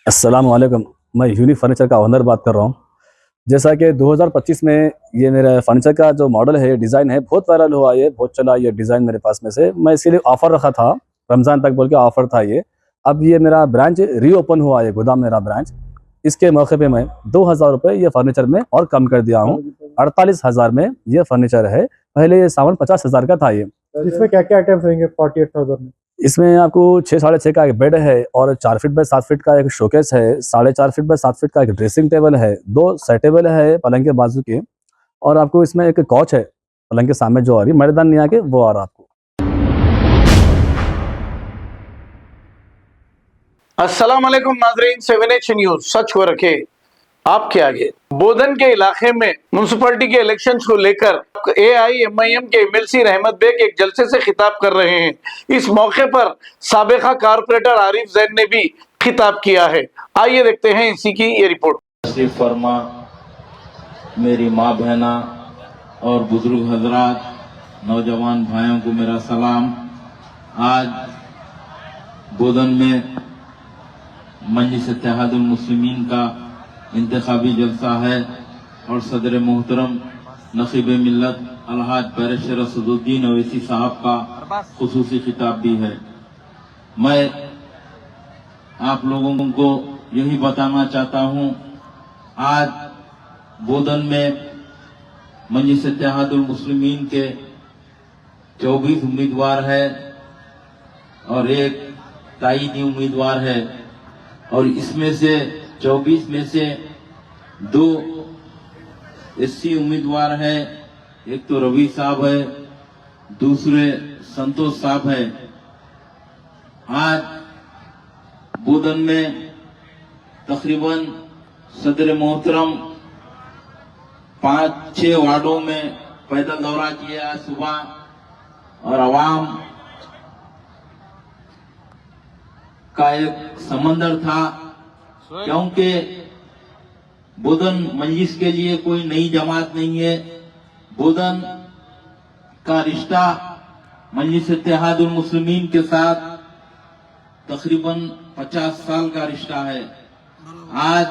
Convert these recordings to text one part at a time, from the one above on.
अस्सलाम वालेकुम। मैं यूनिक फर्नीचर का ओनर बात कर रहा हूँ। जैसा कि 2025 में ये मेरा फर्नीचर का जो मॉडल है, डिज़ाइन है, बहुत वायरल हुआ, ये बहुत चला ये डिज़ाइन मेरे पास में से। मैं इसीलिए ऑफ़र रखा था, रमज़ान तक बोल के ऑफ़र था ये। अब ये मेरा ब्रांच रीओपन हुआ है, गोदाम मेरा ब्रांच। इसके मौके पे मैं 2000 रुपये ये फर्नीचर में और कम कर दिया हूँ। 48,000 में ये फर्नीचर है। पहले ये सामान 50,000 का था ये। इसमें क्या क्या आइटम्स रहेंगे 48,000 में? इसमें आपको 6 साढ़े 6 का एक बेड है और 4 फीट बाय 7 फीट का एक शोकेस है, 4.5 फीट बाय 7 फीट का एक ड्रेसिंग टेबल है, 2 साइड टेबल है पलंग के बाजू के, और आपको इसमें एक कॉच है पलंग के सामने जो आ रही मर्दान नहीं आके वो आ रहा आपको। अस्सलाम वालेकुम नाजरीन, 7H न्यूज सच को रखे आपके आगे। बोधन के इलाके में म्युनिसिपैलिटी के इलेक्शंस को लेकर AIMIM के MLC रहमत बेग एक जलसे से खिताब कर रहे हैं। इस मौके पर साबिका कारपोरेटर आरिफ जैन ने भी खिताब किया है। आइए देखते हैं इसी की ये रिपोर्ट। तशरीफ फरमा मेरी माँ बहना और बुजुर्ग हजरात, नौजवान भाइयों को मेरा सलाम। आज बोधन में मजलिस इत्तेहादुल मुस्लिमीन का इंतखाबी जलसा है और सदर मोहतरम नकीब मिल्लत अलहाज बैरिस्टर असदुद्दीन अवैसी साहब का खुसूसी खिताब भी है। मैं आप लोगों को यही बताना चाहता हूँ, आज बोधन में मजलिस इत्तेहादुल मुस्लिमीन के 24 उम्मीदवार है और एक ताईदी उम्मीदवार है, और इसमें से 24 में से 2 SC उम्मीदवार है। एक तो रवि साहब है, दूसरे संतोष साहब है। आज बोधन में तकरीबन सदर मोहतरम 5-6 वार्डों में पैदल दौरा किया सुबह, और आवाम का एक समंदर था, क्योंकि बोधन मजलिस के लिए कोई नई जमात नहीं है। बोधन का रिश्ता मजलिस इत्तेहादुल मुस्लिमीन के साथ तकरीबन 50 साल का रिश्ता है। आज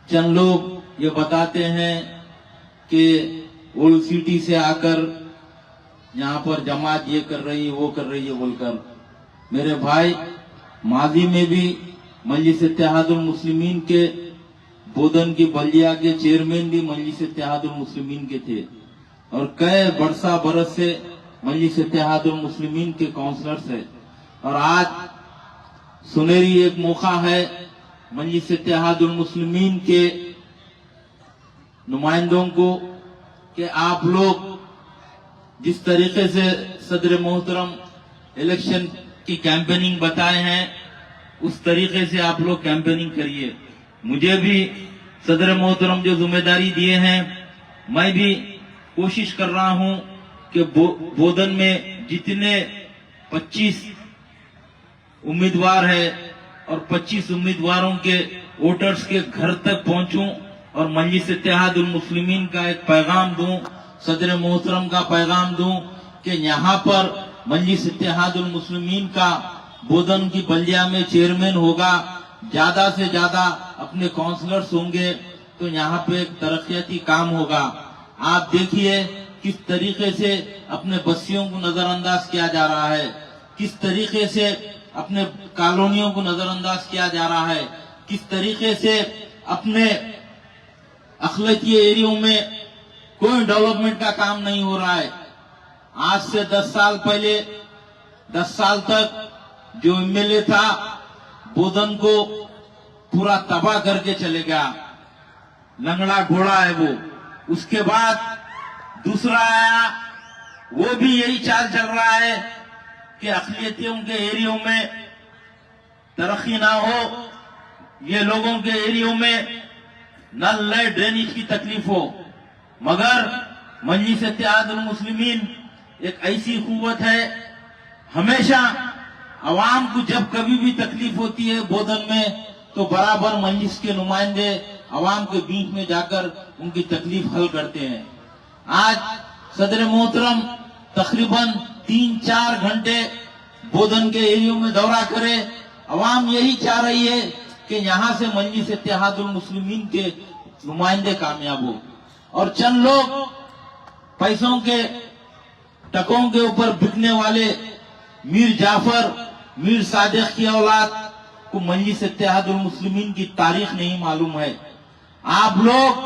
चंद लोग ये बताते हैं कि ओल्ड सिटी से आकर यहाँ पर जमात ये कर रही है वो कर रही है बोलकर। मेरे भाई, माजी में भी मजलिस इत्तेहादुल मुस्लिमीन के बोधन की बल्दिया के चेयरमैन भी मजलिस इत्तेहादुल मुस्लिमीन के थे, और कई बरस से मजलिस इत्तेहादुल मुस्लिमीन के काउंसलर्स है। और आज सुनहरी एक मौका है मजलिस इत्तेहादुल मुस्लिमीन के नुमाइंदों को कि आप लोग जिस तरीके से सदर मोहतरम इलेक्शन की कैंपेनिंग बताए हैं, उस तरीके से आप लोग कैंपेनिंग करिए। मुझे भी सदर मोहतरम जो जिम्मेदारी दिए हैं, मैं भी कोशिश कर रहा हूं कि बोधन में जितने 25 उम्मीदवार है और 25 उम्मीदवारों के वोटर्स के घर तक पहुंचूं और मजलिस इत्तेहादुल मुस्लिमीन का एक पैगाम दूं, सदर मोहतरम का पैगाम दूं कि यहाँ पर मजलिस इत्तेहादुल मुस्लिमीन का बोधन की बल्दिया में चेयरमैन होगा, ज्यादा से ज्यादा अपने काउंसलर्स होंगे, तो यहाँ पे एक तरक्याती काम होगा। आप देखिए किस तरीके से अपने बस्तियों को नजरअंदाज किया जा रहा है, किस तरीके से अपने कॉलोनियों को नजरअंदाज किया जा रहा है, किस तरीके से अपने अखलाकी एरियो में कोई डेवलपमेंट का काम नहीं हो रहा है। आज से 10 साल पहले, 10 साल तक जो MLA था बोधन को पूरा तबाह करके चले गया, लंगड़ा घोड़ा है वो। उसके बाद दूसरा आया, वो भी यही चाल चल रहा है कि अक़लियतियों के एरियो में तरक्की ना हो, ये लोगों के एरियो में नल नए ड्रेनेज की तकलीफ हो। मगर मजलिस इत्तेहादुल मुस्लिमीन एक ऐसी कुव्वत है, हमेशा अवाम को जब कभी भी तकलीफ होती है बोधन में, तो बराबर मजलिस के नुमाइंदे अवाम के बीच में जाकर उनकी तकलीफ हल करते हैं। आज सदर मोहतरम तकरीबन 3-4 घंटे बोधन के एरियो में दौरा करे अवाम यही चाह रही है कि यहाँ से मजलिस इत्तेहादुल मुस्लिमीन के नुमाइंदे कामयाब हो, और चंद लोग पैसों के टकों के ऊपर बिकने वाले मीर जाफर, मीर सादिक की औलाद को मजलिस इत्तेहादुल मुस्लिमीन की तारीख नहीं मालूम है। आप लोग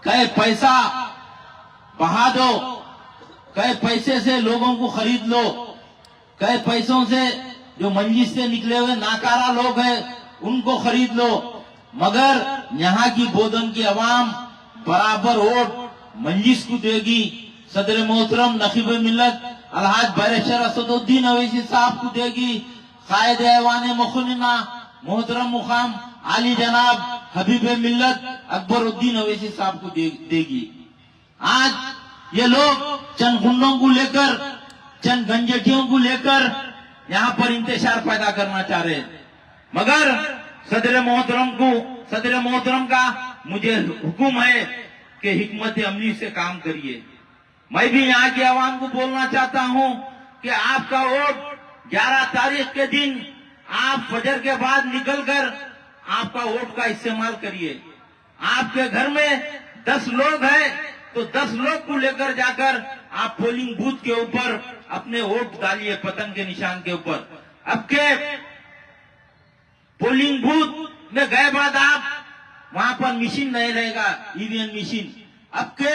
कई पैसा बहा दो, कई पैसे से लोगों को खरीद लो, कई पैसों से जो मजलिस से निकले हुए नाकारा लोग हैं उनको खरीद लो, मगर यहाँ की बोधन की आवाम बराबर वोट मजलिस को देगी। सदर मोहतरम नकीब मिल्लत अलहाज बैरिस्टर असदुद्दीन अवैसी साहब को देगी। कायद ऐवान मुखनिना मोहतरम मुकाम आली जनाब हबीब मिल्लत अकबरुद्दीन अवैसी साहब को देगी। आज ये लोग चंद गुंडों को लेकर, चंद गंजटियों को लेकर यहाँ पर इंतशार पैदा करना चाह रहे हैं, मगर सदर मोहतरम का मुझे हुक्म है कि हिकमत अमली से काम करिए। मैं भी यहाँ की आवाम को बोलना चाहता हूँ कि आपका वोट 11 तारीख के दिन आप फजर के बाद निकलकर आपका वोट का इस्तेमाल करिए। आपके घर में 10 लोग हैं तो 10 लोग को लेकर जाकर आप पोलिंग बूथ के ऊपर अपने वोट डालिए, पतंग के निशान के ऊपर। अब के पोलिंग बूथ में गए बाद आप वहां पर मशीन नहीं रहेगा, ईवीएम मशीन। अब के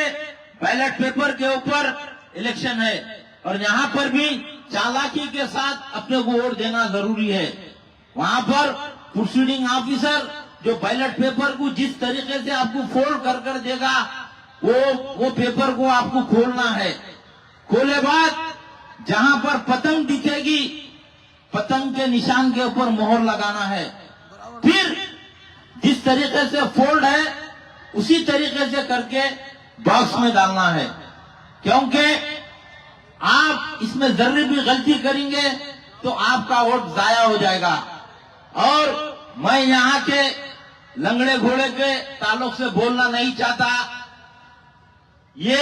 बैलेट पेपर के ऊपर इलेक्शन है और यहाँ पर भी चालाकी के साथ अपने को वोट देना जरूरी है। वहां पर प्रोसीडिंग ऑफिसर जो बैलेट पेपर को जिस तरीके से आपको फोल्ड कर देगा वो पेपर को आपको खोलना है। खोले बाद जहां पर पतंग दिखेगी, पतंग के निशान के ऊपर मोहर लगाना है। फिर जिस तरीके से फोल्ड है उसी तरीके से करके बॉक्स में डालना है, क्योंकि आप इसमें जर्रे भी गलती करेंगे तो आपका वोट जाया हो जाएगा। और मैं यहाँ के लंगड़े घोड़े के ताल्लुक से बोलना नहीं चाहता। ये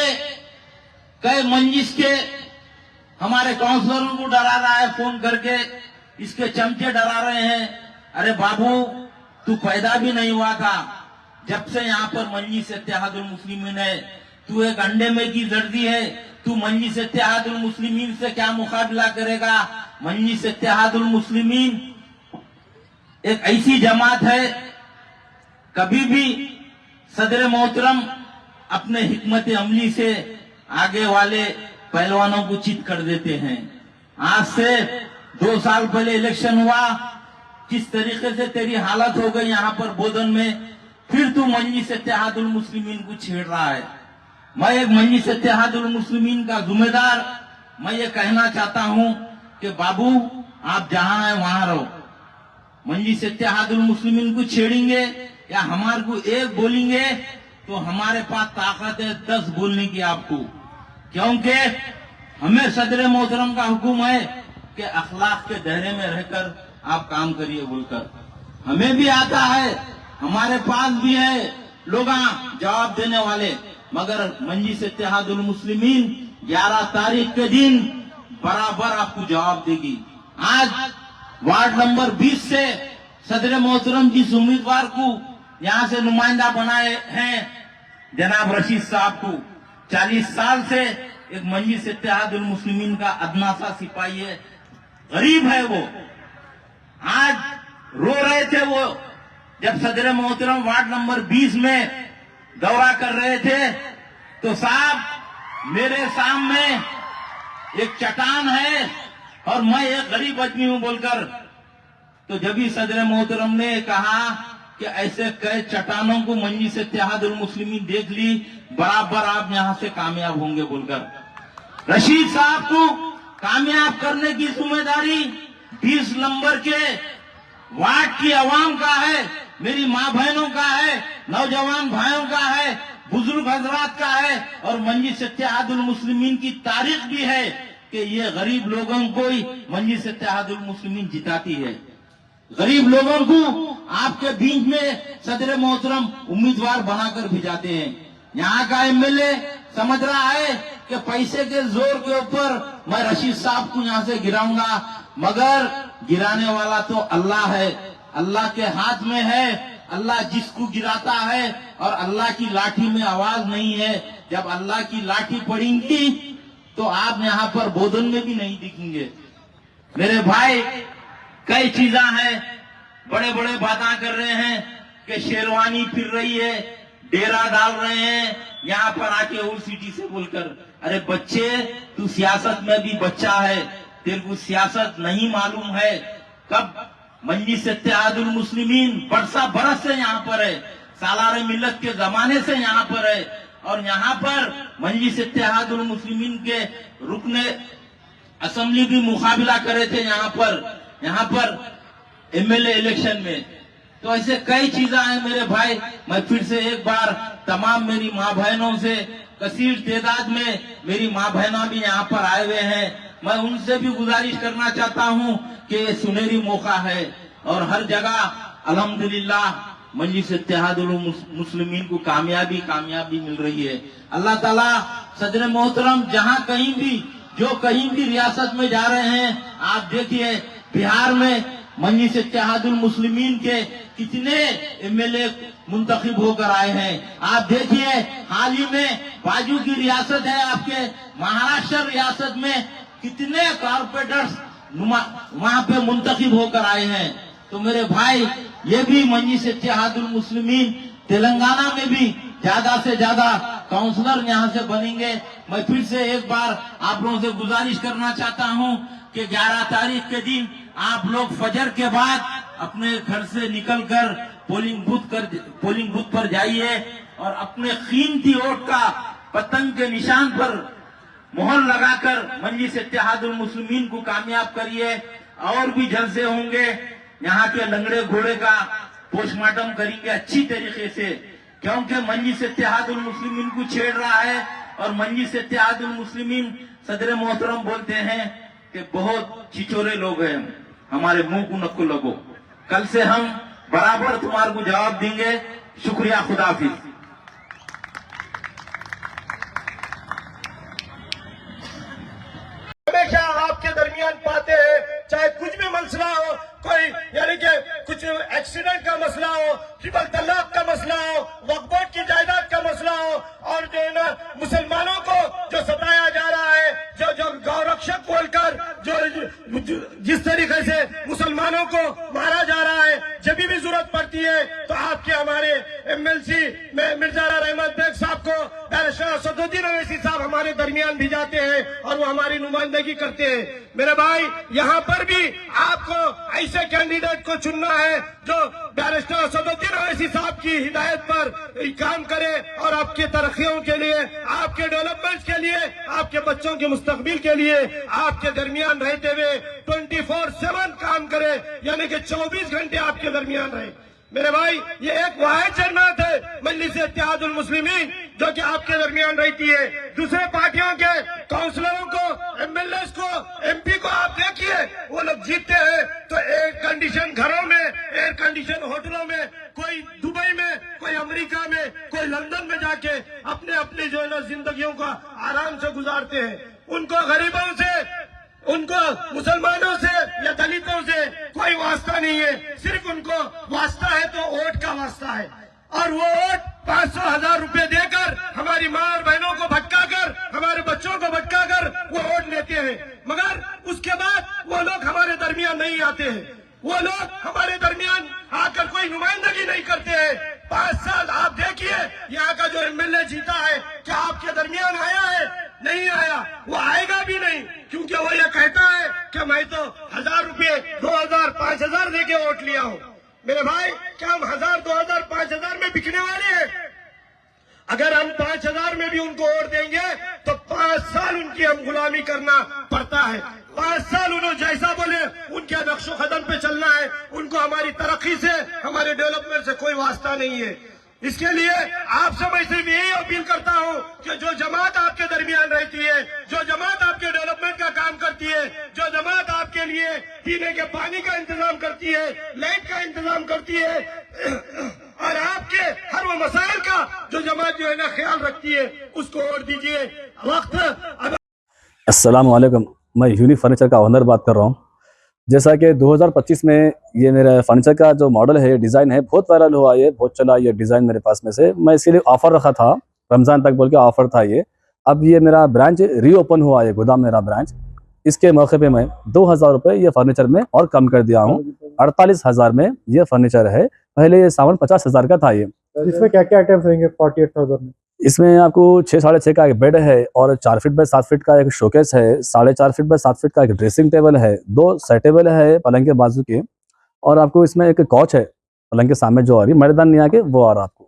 कई मंजिश के हमारे काउंसलरों को डरा रहा है फोन करके, इसके चमचे डरा रहे हैं। अरे बाबू, तू पैदा भी नहीं हुआ था जब से यहाँ पर मजलिस इत्तेहादुल मुस्लिमीन है। तू एक अंडे में की जर्दी है, तू मजलिस इत्तेहादुल मुस्लिमीन से क्या मुकाबला करेगा। मजलिस इत्तेहादुल मुस्लिमीन एक ऐसी जमात है, कभी भी सदर मोहतरम अपने हिकमत अमली से आगे वाले पहलवानों को चित कर देते हैं। आज से 2 साल पहले इलेक्शन हुआ, किस तरीके से तेरी हालत हो गई यहाँ पर बोधन में, फिर तू मजलिस इत्तेहादुल मुस्लिमीन को छेड़ रहा है। मैं एक मजलिस इत्तेहादुल मुस्लिमीन का जिम्मेदार मैं ये कहना चाहता हूँ कि बाबू, आप जहां हैं वहां रहो। मजलिस इत्तेहादुल मुस्लिमीन को छेड़ेंगे या हमारे को एक बोलेंगे तो हमारे पास ताकत है 10 बोलने की आपको, क्योंकि हमें सदर मोहतरम का हुक्म है कि अखलाक के दायरे में रहकर आप काम करिए बोलकर। हमें भी आता है, हमारे पास भी है लोग जवाब देने वाले, मगर मजलिस इत्तेहादुल मुस्लिमीन 11 तारीख के दिन बराबर आपको जवाब देगी। आज वार्ड नंबर 20 से सदर मोहतरम जिस उम्मीदवार को यहाँ से नुमाइंदा बनाए हैं जनाब रशीद साहब को, 40 साल से एक मजलिस इत्तेहादुल मुस्लिमीन का अदना सा सिपाही है, गरीब है वो। आज रो रहे थे वो जब सदर मोहतरम वार्ड नंबर 20 में दौरा कर रहे थे, तो साहब मेरे सामने एक चट्टान है और मैं एक गरीब आदमी हूं बोलकर, तो जब ही सदर मोहतरम ने कहा कि ऐसे कई चट्टानों को मजलिस इत्तेहादुल मुस्लिमीन देख ली, बराबर आप यहां से कामयाब होंगे बोलकर रशीद साहब को कामयाब करने की जिम्मेदारी 20 नंबर के वार्ड की आवाम का है, मेरी माँ बहनों का है, नौजवान भाइयों का है, बुजुर्ग हजरात का है, और मजलिस इत्तेहादुल मुस्लिमीन की तारीख भी है कि ये गरीब लोगों को ही मजलिस इत्तेहादुल मुस्लिमीन जिताती है। गरीब लोगों को आपके बीच में सदर मोहतरम उम्मीदवार बनाकर भिजाते हैं। यहाँ का एमएलए समझ रहा है कि पैसे के जोर के ऊपर मैं रशीद साहब को यहाँ से गिराऊंगा, मगर गिराने वाला तो अल्लाह है, अल्लाह के हाथ में है, अल्लाह जिसको गिराता है, और अल्लाह की लाठी में आवाज नहीं है। जब अल्लाह की लाठी पड़ेगी तो आप यहाँ पर बोधन में भी नहीं दिखेंगे। मेरे भाई, कई चीजा है, बड़े बड़े बातें कर रहे हैं कि शेरवानी फिर रही है, डेरा डाल रहे हैं यहाँ पर आके ओल्ड सिटी से बोलकर। अरे बच्चे, तू सियासत में भी बच्चा है, तेरे को सियासत नहीं मालूम है। कब मजलिस इत्तेहादुल मुस्लिमीन बरस से यहाँ पर है, सालार मिल्लत के जमाने से यहाँ पर है, और यहाँ पर मजलिस इत्तेहादुल मुस्लिमीन के रुकने असेंबली भी मुकाबला करे थे यहाँ पर एमएलए इलेक्शन में। तो ऐसे कई चीजें हैं मेरे भाई। मैं फिर से एक बार तमाम मेरी माँ बहनों से, कसीर तादाद में मेरी माँ बहना भी यहाँ पर आए हुए हैं, मैं उनसे भी गुजारिश करना चाहता हूँ कि ये सुनहरी मौका है, और हर जगह अल्हम्दुलिल्लाह मजलिस इत्तेहादुल मुस्लिमीन को कामयाबी मिल रही है। अल्लाह ताला सदर मोहतरम जहाँ कहीं भी रियासत में जा रहे हैं, आप देखिए बिहार में मजलिस इत्तेहादुल मुस्लिमीन के कितने एमएलए मुंतखब होकर आए हैं। आप देखिए हाल ही में बाजू की रियासत है आपके महाराष्ट्र रियासत में, कितने कारपोरेटर्स वहां पे मुंतखब होकर आए हैं। तो मेरे भाई, ये भी मजलिस इत्तेहादुल मुस्लिमीन तेलंगाना में भी ज्यादा से ज्यादा काउंसलर यहाँ से बनेंगे। मैं फिर से एक बार आप लोगों से गुजारिश करना चाहता हूँ कि 11 तारीख के दिन आप लोग फजर के बाद अपने घर से निकलकर पोलिंग बूथ पर जाइए, और अपने कीमती वोट का पतंग के निशान पर मोहर लगाकर मजलिस इत्तेहादुल मुस्लिमीन को कामयाब करिए। और भी जलसे होंगे, यहाँ के लंगड़े घोड़े का पोस्टमार्टम करेंगे अच्छी तरीके से, क्योंकि मजलिस इत्तेहादुल मुस्लिमीन को छेड़ रहा है। और मजलिस इत्तेहादुल मुस्लिमीन सदर मोहतरम बोलते हैं कि बहुत छिचोरे लोग हैं, हमारे मुंह को नक्को लगो। कल से हम बराबर तुम्हारे को जवाब देंगे। शुक्रिया, खुदाफिज। हमेशा आपके दरमियान पाते हैं, चाहे कुछ भी मसला हो, कोई यानी कि कुछ एक्सीडेंट का मसला हो, ट्रिपल तलाक का मसला हो, वक्फ बोर्ड की जायदाद का मसला हो, और जो है ना मुसलमानों को जो सताया जा रहा है, जो गौरक्षक बोलकर जो जिस तरीके से मुसलमानों को मारा जा रहा है, जब भी जरूरत पड़ती है तो आपके हमारे एमएलसी मिर्जा रहमत बेग साहब को बैरिस्टर असदुद्दीन ओवैसी साहब हमारे दरमियान भी जाते हैं और वो हमारी नुमाइंदगी करते हैं। मेरे भाई, यहाँ पर भी आपको ऐसे कैंडिडेट को चुनना है जो बैरिस्टर असदुद्दीन ओवैसी साहब की हिदायत पर काम करे, और आपके तरक्कियों के लिए, आपके डेवलपमेंट के लिए, आपके बच्चों के मुस्तकबिल के लिए आपके दरमियान रहते हुए 24/7 काम करे, यानी कि 24 घंटे आपके दरमियान रहे। मेरे भाई, ये एक वाहिद जमात है मजलिस इत्तेहादुल मुस्लिमीन जो कि आपके दरमियान रहती है। दूसरे पार्टियों के काउंसलरों को, एमएलए को, एमपी को आप देखिए, वो लोग जीतते हैं तो एयर कंडीशन घरों में, एयर कंडीशन होटलों में, कोई दुबई में, कोई अमेरिका में, कोई लंदन में जाके अपने अपने जो है ना जिंदगियों का आराम से गुजारते हैं। उनको गरीबों से, उनको मुसलमानों से या दलितों से कोई वास्ता नहीं है, सिर्फ उनको वास्ता है तो वोट का वास्ता है। और वो वोट 500,000 रुपए देकर हमारी माँ और बहनों को भटकाकर, हमारे बच्चों को भटकाकर वो वोट लेते हैं, मगर उसके बाद वो लोग हमारे दरमियान नहीं आते हैं, वो लोग हमारे दरमियान आकर कोई नुमाइंदगी नहीं करते हैं। 5 साल आप देखिए, यहाँ का जो एमएलए जीता है, क्या आपके दरमियान आया है? नहीं आया, वो आएगा भी नहीं, क्योंकि वो ये कहता है कि मैं तो 1,000 रुपये, 2,000, 5,000 देके वोट लिया हूँ। मेरे भाई, क्या हम 1,000, 2,000, 5,000 में बिकने वाले हैं? अगर हम 5,000 में भी उनको वोट देंगे तो 5 साल उनकी हम गुलामी करना पड़ता है। 5 साल उन्होंने जैसा बोले उनके नक्शो कदम पे चलना है। उनको हमारी तरक्की से, हमारे डेवलपमेंट से कोई वास्ता नहीं है। इसके लिए आपसे मैं सिर्फ यही अपील करता हूं कि जो जमात आपके दरमियान रहती है, जो जमात आपके डेवलपमेंट का काम करती है, जो जमात आपके लिए पीने के पानी का इंतजाम करती है, लाइट का इंतजाम करती है, और आपके हर वो मसाइल का जो जमात जो है ना ख्याल रखती है, उसको वोट दीजिए। वक्त अस्सलाम वालेकुम, मैं यूनिक फर्नीचर का ओनर बात कर रहा हूँ। जैसा कि 2025 में ये मेरा फर्नीचर का जो मॉडल है, डिज़ाइन है, बहुत वायरल हुआ, ये बहुत चला ये डिज़ाइन मेरे पास में से। मैं इसीलिए ऑफ़र रखा था, रमज़ान तक बोल के ऑफ़र था ये। अब ये मेरा ब्रांच रीओपन हुआ है, गोदाम मेरा ब्रांच। इसके मौके पे मैं 2000 रुपये ये फर्नीचर में और कम कर दिया हूँ। 48,000 में ये फर्नीचर है। पहले ये सामान 50,000 का था ये। इसमें क्या क्या आइटम्स रहेंगे 48,000 में? इसमें आपको 6 साढ़े 6 का एक बेड है और 4 फीट बाय 7 फीट का एक शोकेस है, 4.5 फीट बाय 7 फीट का एक ड्रेसिंग टेबल है, 2 साइड टेबल है पलंग के बाजू के, और आपको इसमें एक कॉच है पलंग के सामने जो आ रही मर्दान नहीं आके वो आ रहा आपको।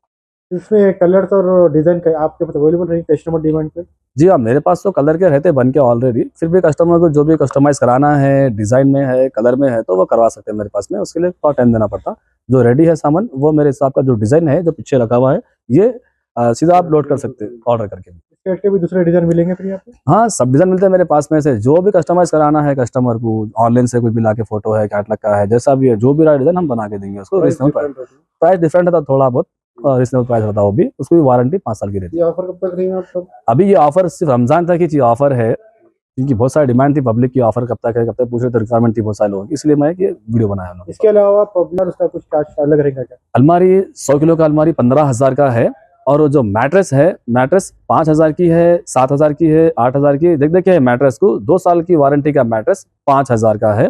इसमें कलर्स और डिजाइन का आपके पास अवेलेबल रहेंगे कस्टमर डिमांड पे? जी हाँ, मेरे पास तो कलर के रहते बन के ऑलरेडी, फिर भी कस्टमर को जो भी कस्टमाइज कराना है, डिज़ाइन में है, कलर में है, तो वो करवा सकते हैं मेरे पास में। उसके लिए थोड़ा टाइम देना पड़ता। जो रेडी है सामान वो मेरे हिसाब का जो डिज़ाइन है जो पीछे रखा हुआ है, ये सीधा आप लोड कर सकते हैं ऑर्डर करके। इसके हट के भी दूसरे डिजाइन मिलेंगे फिर यहाँ पे? हाँ, सब डिज़ाइन मिलते हैं मेरे पास में से। जो भी कस्टमाइज कराना है कस्टमर को, ऑनलाइन से कुछ भी ला के फोटो है, कैटलॉग का है, जैसा भी है, जो भी रहा डिज़ाइन हम बना के देंगे उसको। रीजनेबल प्राइस डिफरेंट रहता थोड़ा बहुत, रीजनेबल प्राइस रहता है वो भी। उसकी भी वारंटी 5 साल की रहती है। ये ऑफर कब तक रहेंगे आप सब? अभी ये ऑफर सिर्फ रमजान तक ही ऑफर है, क्योंकि बहुत सारी डिमांड थी पब्लिक की, ऑफर कब तक है, कब तक पूछ रहे तो रिक्वायरमेंट थी बहुत सारे लोगों की, इसलिए मैं ये वीडियो बनाया हूँ। इसके अलावा पॉपुलर उसका कुछ चार्ज अलग रहेगा क्या? अलमारी 100 किलो का अलमारी 15,000 का है, और जो मैट्रेस है, मैट्रेस 5,000 की है, 7,000 की है, 8,000 की। देखिए मैट्रेस को 2 साल की वारंटी का मैट्रेस 5,000 का है।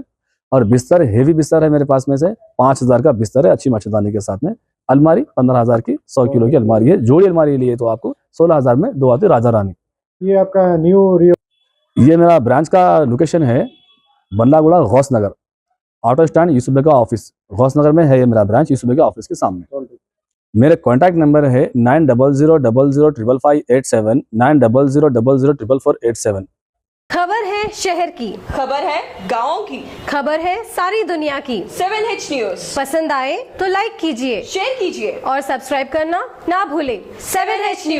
और बिस्तर हेवी बिस्तर है मेरे पास में से 5,000 का बिस्तर है, अच्छी मच्छरदानी के साथ में। अलमारी 15,000 की 100 किलो की अलमारी है। जोड़ी अलमारी लिए तो आपको 16,000 में 2 आती राजा रानी। ये आपका न्यू ये मेरा ब्रांच का लोकेशन है बल्लागुड़ा गौस नगर, ऑटो स्टैंड यूसुफ बेगा ऑफिस, गौस नगर में है ये मेरा ब्रांच, यूसुफ बेगा ऑफिस के सामने। मेरे कॉन्टैक्ट नंबर है 9000005587, 9000004487। खबर है शहर की, खबर है गाँव की, खबर है सारी दुनिया की। 7H न्यूज पसंद आए तो लाइक कीजिए, शेयर कीजिए और सब्सक्राइब करना ना भूलें। 7H news.